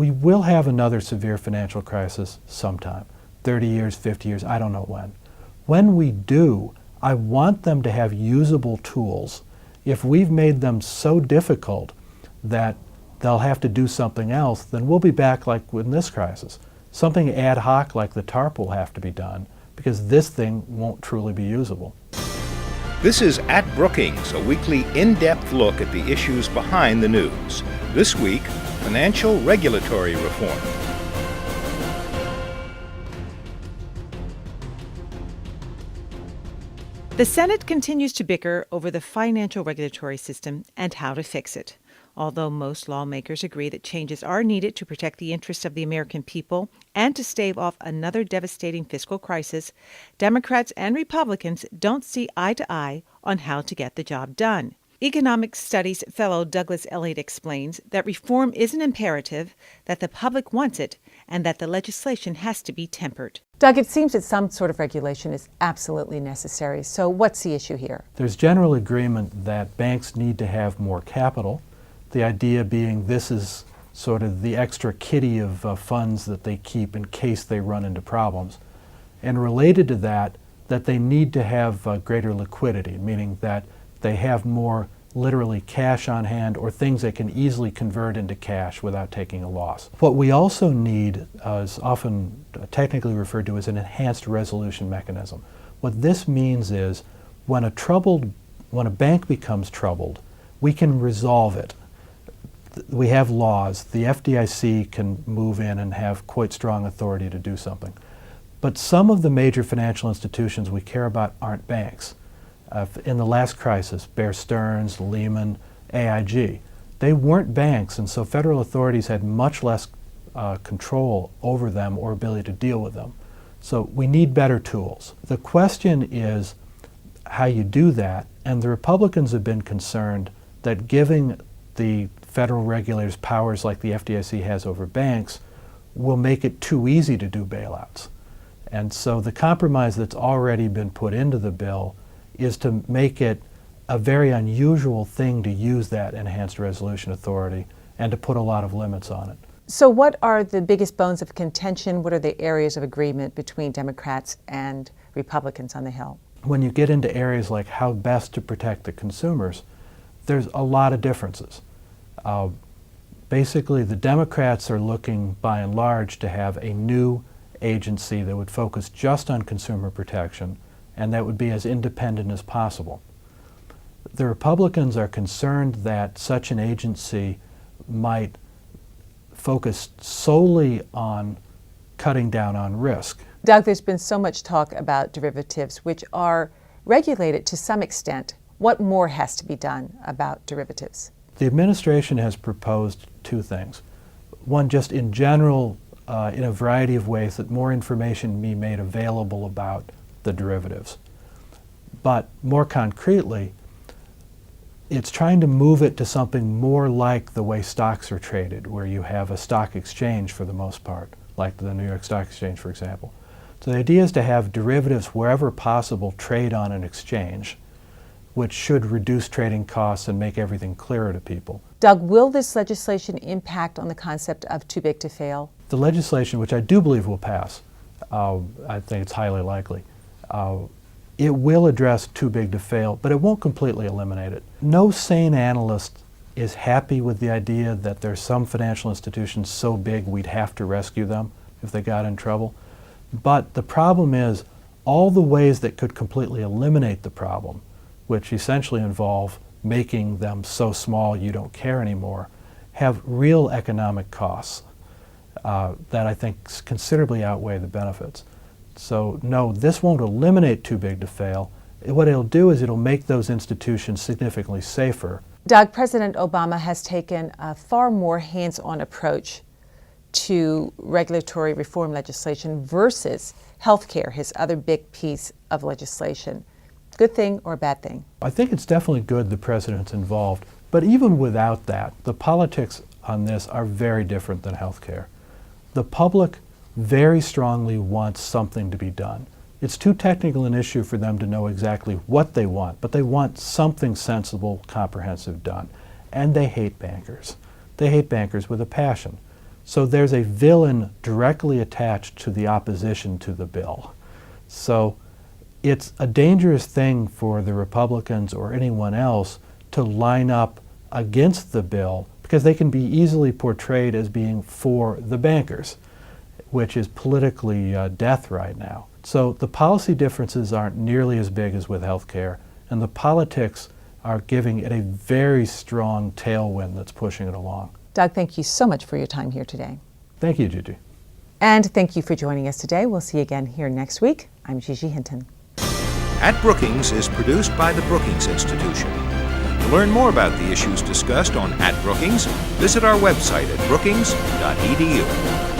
we will have another severe financial crisis sometime, 30 years, 50 years, I don't know when. When we do, I want them to have usable tools. If we've made them so difficult that they'll have to do something else, then we'll be back like in this crisis. Something ad hoc like the TARP will have to be done because this thing won't truly be usable. This is At Brookings, a weekly in-depth look at the issues behind the news. This week, financial regulatory reform. The Senate continues to bicker over the financial regulatory system and how to fix it. Although most lawmakers agree that changes are needed to protect the interests of the American people and to stave off another devastating fiscal crisis, Democrats and Republicans don't see eye to eye on how to get the job done. Economic Studies Fellow Douglas Elliott explains that reform is an imperative, that the public wants it, and that the legislation has to be tempered. Doug, it seems that some sort of regulation is absolutely necessary. So what's the issue here? There's general agreement that banks need to have more capital. The idea being this is sort of the extra kitty of funds that they keep in case they run into problems. And related to that, that they need to have greater liquidity, meaning that they have more literally cash on hand or things they can easily convert into cash without taking a loss. What we also need is often technically referred to as an enhanced resolution mechanism. What this means is when a bank becomes troubled, we can resolve it. We have laws. The FDIC can move in and have quite strong authority to do something. But some of the major financial institutions we care about aren't banks. In the last crisis, Bear Stearns, Lehman, AIG, they weren't banks, and so federal authorities had much less control over them or ability to deal with them. So we need better tools. The question is how you do that, and the Republicans have been concerned that giving the federal regulators powers like the FDIC has over banks will make it too easy to do bailouts. And so the compromise that's already been put into the bill is to make it a very unusual thing to use that enhanced resolution authority and to put a lot of limits on it. So what are the biggest bones of contention? What are the areas of agreement between Democrats and Republicans on the Hill? When you get into areas like how best to protect the consumers, there's a lot of differences. Basically, the Democrats are looking, by and large, to have a new agency that would focus just on consumer protection and that would be as independent as possible. The Republicans are concerned that such an agency might focus solely on cutting down on risk. Doug, there's been so much talk about derivatives, which are regulated to some extent. What more has to be done about derivatives? The administration has proposed two things. One, just in general, in a variety of ways, that more information be made available about the derivatives. But more concretely, it's trying to move it to something more like the way stocks are traded, where you have a stock exchange for the most part, like the New York Stock Exchange, for example. So the idea is to have derivatives wherever possible trade on an exchange, which should reduce trading costs and make everything clearer to people. Doug, will this legislation impact on the concept of too big to fail? The legislation, which I do believe will pass, I think it's highly likely, it will address too big to fail, but it won't completely eliminate it. No sane analyst is happy with the idea that there's some financial institutions so big we'd have to rescue them if they got in trouble. But the problem is all the ways that could completely eliminate the problem, which essentially involve making them so small you don't care anymore, have real economic costs that I think considerably outweigh the benefits. So no, this won't eliminate too big to fail. What it'll do is it'll make those institutions significantly safer. Doug, President Obama has taken a far more hands-on approach to regulatory reform legislation versus healthcare, his other big piece of legislation. Good thing or bad thing? I think it's definitely good the president's involved, but even without that, the politics on this are very different than healthcare. The public very strongly wants something to be done. It's too technical an issue for them to know exactly what they want, but they want something sensible, comprehensive done. And they hate bankers. They hate bankers with a passion. So there's a villain directly attached to the opposition to the bill. So it's a dangerous thing for the Republicans or anyone else to line up against the bill, because they can be easily portrayed as being for the bankers, which is politically death right now. So the policy differences aren't nearly as big as with health care, and the politics are giving it a very strong tailwind that's pushing it along. Doug, thank you so much for your time here today. Thank you, Gigi. And thank you for joining us today. We'll see you again here next week. I'm Gigi Hinton. At Brookings is produced by the Brookings Institution. To learn more about the issues discussed on At Brookings, visit our website at brookings.edu.